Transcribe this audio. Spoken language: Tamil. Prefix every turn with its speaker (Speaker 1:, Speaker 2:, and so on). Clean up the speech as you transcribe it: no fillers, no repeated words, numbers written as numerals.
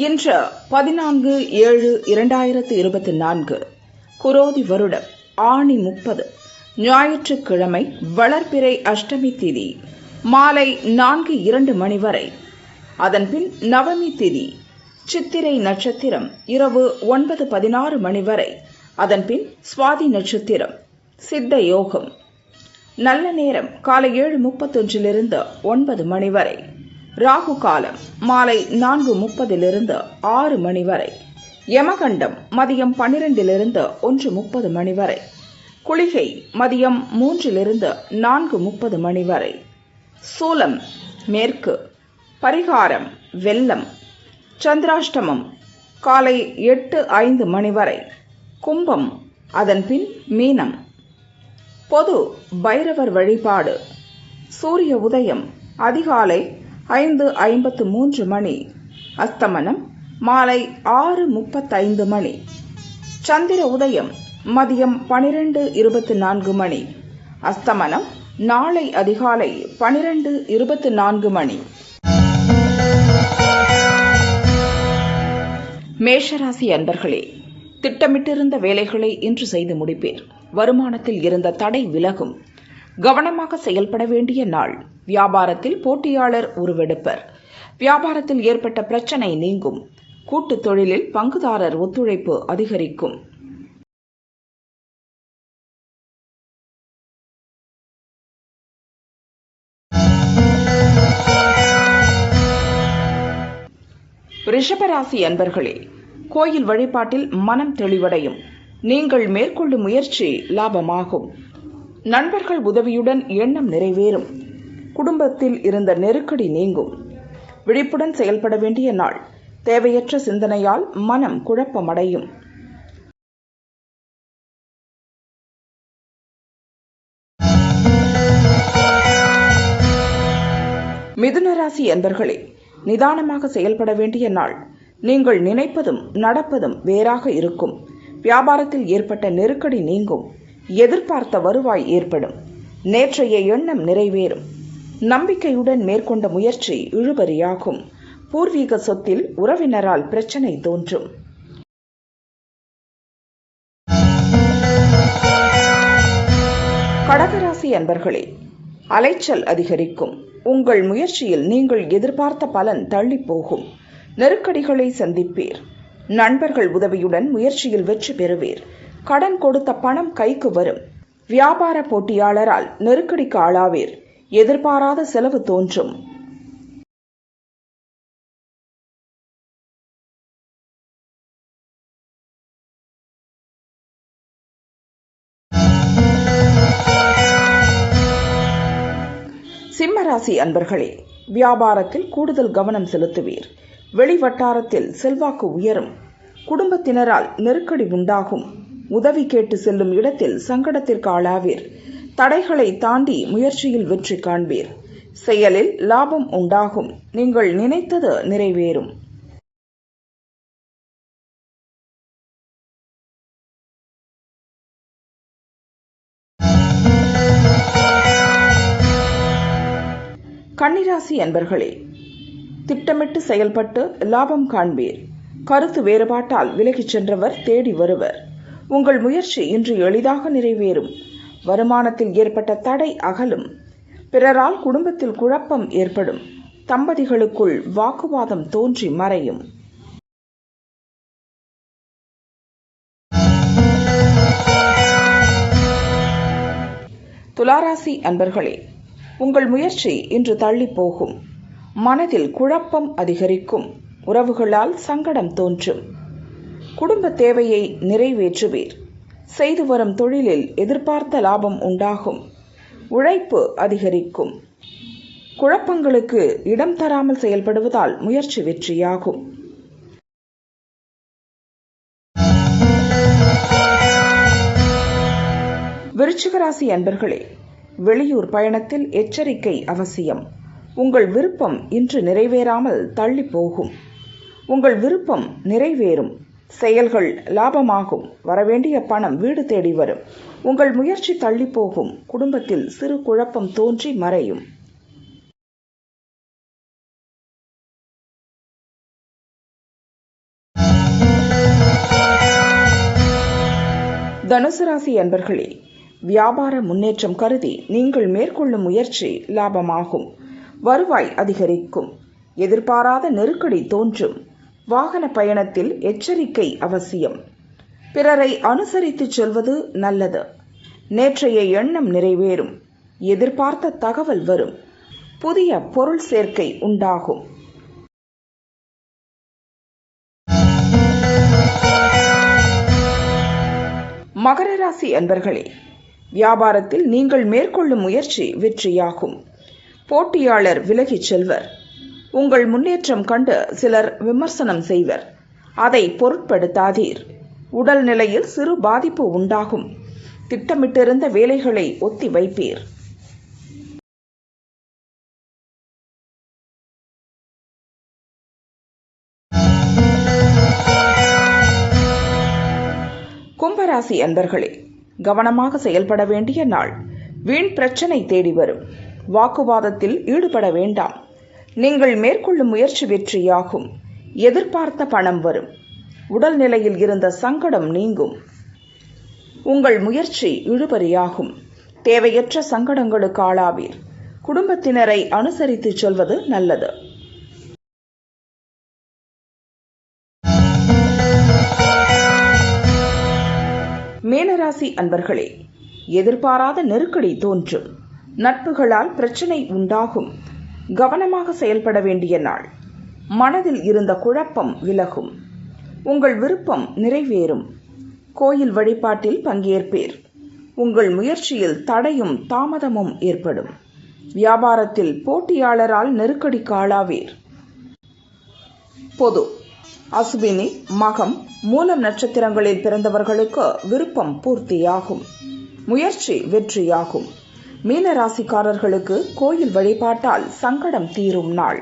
Speaker 1: இன்று 14/7/2024 குரோதி வருடம் ஆணி 30 ஞாயிற்றுக்கிழமை வளர்பிறை அஷ்டமி திதி மாலை 4:02 மணி வரை. அதன்பின் நவமி திதி சித்திரை நட்சத்திரம் இரவு 9:16 மணி வரை. அதன்பின் சுவாதி நட்சத்திரம் சித்த யோகம். நல்ல நேரம் காலை 7:31 9 மணி வரை. ராகு காலம் மாலை 4:30 6 மணி வரை. யமகண்டம் மதியம் 12 1:30 மணி வரை. குளிகை மதியம் 3 4:30 மணி வரை. சூலம் மேற்கு. பரிகாரம் வெல்லம். சந்திராஷ்டமம் காலை 8:05 மணி வரை. கும்பம் அதன்பின் மீனம். பொது பைரவர் வழிபாடு. சூரிய உதயம் அதிகாலை 5:53 மணி. அஸ்தமனம் மாலை 6:35 மணி. சந்திர உதயம் மதியம் 12:24 மணி. அஸ்தமனம் நாளை அதிகாலை 12:24 மணி. மேஷராசி அன்பர்களே, திட்டமிட்டிருந்த வேலைகளை இன்று செய்து முடிப்பீர். வருமானத்தில் இருந்த தடை விலகும். கவனமாக செயல்பட வேண்டிய நாள். வியாபாரத்தில் போட்டியாளர் உருவெடுப்பர். வியாபாரத்தில் ஏற்பட்ட பிரச்சனை நீங்கும். கூட்டுத் தொழிலில் பங்குதாரர் ஒத்துழைப்பு அதிகரிக்கும். ரிஷபராசி அன்பர்களே, கோயில் வழிபாட்டில் மனம் தெளிவடையும். நீங்கள் மேற்கொள்ளும் முயற்சி லாபமாகும். நண்பர்கள் உதவியுடன் எண்ணம் நிறைவேறும். குடும்பத்தில் இருந்த நெருக்கடி நீங்கும். விழிப்புடன் செயல்பட வேண்டிய நாள். தேவையற்ற சிந்தனையால் மனம் குழப்பமடையும். மிதுனராசி அன்பர்களே, நிதானமாக செயல்பட வேண்டிய நாள். நீங்கள் நினைப்பதும் நடப்பதும் வேறாக இருக்கும். வியாபாரத்தில் ஏற்பட்ட நெருக்கடி நீங்கும். எதிர்பார்த்த வருவாய் ஏற்படும். நேற்றைய எண்ணம் நிறைவேறும். நம்பிக்கையுடன் மேற்கொண்ட முயற்சி இழுபறியாகும். பூர்வீக சொத்தில் உறவினரால் பிரச்சனை தோன்றும். கடகராசி அன்பர்களே, அலைச்சல் அதிகரிக்கும். உங்கள் முயற்சியில் நீங்கள் எதிர்பார்த்த பலன் தள்ளி போகும். நெருக்கடிகளை சந்திப்பீர். நண்பர்கள் உதவியுடன் முயற்சியில் வெற்றி பெறுவீர். கடன் கொடுத்த பணம் கைக்கு வரும். வியாபார போட்டியாளரால் நெருக்கடிக்கு ஆளாவீர். எதிர்பாராத செலவு தோன்றும். சிம்மராசி அன்பர்களே, வியாபாரத்தில் கூடுதல் கவனம் செலுத்துவீர். வெளிவட்டாரத்தில் செல்வாக்கு உயரும். குடும்பத்தினரால் நெருக்கடி உண்டாகும். உதவி கேட்டு செல்லும் இடத்தில் சங்கடத்திற்கு ஆளாவீர். தடைகளை தாண்டி முயற்சியில் வெற்றி காண்பீர். செயலில் லாபம் உண்டாகும். நீங்கள் நினைத்தது நிறைவேறும். கன்னிராசி அன்பர்களே, திட்டமிட்டு செயல்பட்டு லாபம் காண்பீர். கருத்து வேறுபாட்டால் விலகிச் சென்றவர் தேடி வருவர். உங்கள் முயற்சி இன்று எளிதாக நிறைவேறும். வருமானத்தில் ஏற்பட்ட தடை அகலும். பிறரால் குடும்பத்தில் குழப்பம் ஏற்படும். தம்பதிகளுக்குள் வாக்குவாதம் தோன்றி மறையும். துளாராசி அன்பர்களே, உங்கள் முயற்சி இன்று தள்ளி போகும். மனதில் குழப்பம் அதிகரிக்கும். உறவுகளால் சங்கடம் தோன்றும். குடும்ப தேவையை நிறைவேற்றுவீர். செய்து வரும் தொழிலில் எதிர்பார்த்த லாபம் உண்டாகும். உழைப்பு அதிகரிக்கும். குழப்பங்களுக்கு இடம் தராமல் செயல்படுவதால் முயற்சி வெற்றியாகும். விருச்சிகராசி அன்பர்களே, வெளியூர் பயணத்தில் எச்சரிக்கை அவசியம். உங்கள் விருப்பம் இன்று நிறைவேறாமல் தள்ளி போகும். உங்கள் விருப்பம் நிறைவேறும். செயல்கள் லாபமாகும். வரவேண்டிய பணம் வீடு தேடி வரும். உங்கள் முயற்சி தள்ளி போகும். குடும்பத்தில் சிறு குழப்பம் தோன்றி மறையும். தனுசு ராசி அன்பர்களே, வியாபார முன்னேற்றம் கருதி நீங்கள் மேற்கொள்ளும் முயற்சி லாபமாகும். வருவாய் அதிகரிக்கும். எதிர்பாராத நெருக்கடி தோன்றும். வாகன பயணத்தில் எச்சரிக்கை அவசியம். பிறரை அனுசரித்து செல்வது நல்லது. நேற்றைய எண்ணம் நிறைவேறும். எதிர்பார்த்த தகவல் வரும். புதிய பொருள் சேர்க்கை உண்டாகும். மகர ராசி அன்பர்களே, வியாபாரத்தில் நீங்கள் மேற்கொள்ளும் முயற்சி வெற்றியாகும். போட்டியாளர் விலகிச் செல்வர். உங்கள் முன்னேற்றம் கண்டு சிலர் விமர்சனம் செய்வர். அதை பொருட்படுத்தாதீர். உடல் நிலையில் சிறு பாதிப்பு உண்டாகும். திட்டமிட்டிருந்த வேலைகளை ஒத்தி வைப்பீர். கும்பராசி அன்பர்களே, கவனமாக செயல்பட வேண்டிய நாள். வீண் பிரச்சனை தேடி வரும். வாக்குவாதத்தில் ஈடுபட வேண்டாம். நீங்கள் மேற்கொள்ளும் முயற்சி வெற்றியாகும். எதிர்பார்த்த பணம் வரும். உடல் நிலையில் இருந்த சங்கடம் நீங்கும். உங்கள் முயற்சி இழுபறியாகும். தேவையற்ற சங்கடங்களுக்கு ஆளாவீர். குடும்பத்தினரை அனுசரித்து சொல்வது நல்லது. மீனராசி அன்பர்களே, எதிர்பாராத நெருக்கடி தோன்றும். நட்புகளால் பிரச்சனை உண்டாகும். கவனமாக செயல்பட வேண்டிய நாள். மனதில் இருந்த குழப்பம் விலகும். உங்கள் விருப்பம் நிறைவேறும். கோயில் வழிபாட்டில் பங்கேற்பீர். உங்கள் முயற்சியில் தடையும் தாமதமும் ஏற்படும். வியாபாரத்தில் போட்டியாளரால் நெருக்கடிக்கு ஆளாவீர். பொது அசுவினி, மகம், மூலம் நட்சத்திரங்களில் பிறந்தவர்களுக்கு விருப்பம் பூர்த்தியாகும். முயற்சி வெற்றியாகும். மீன ராசிக்காரர்களுக்கு கோயில் வழிபாட்டால் சங்கடம் தீரும் நாள்.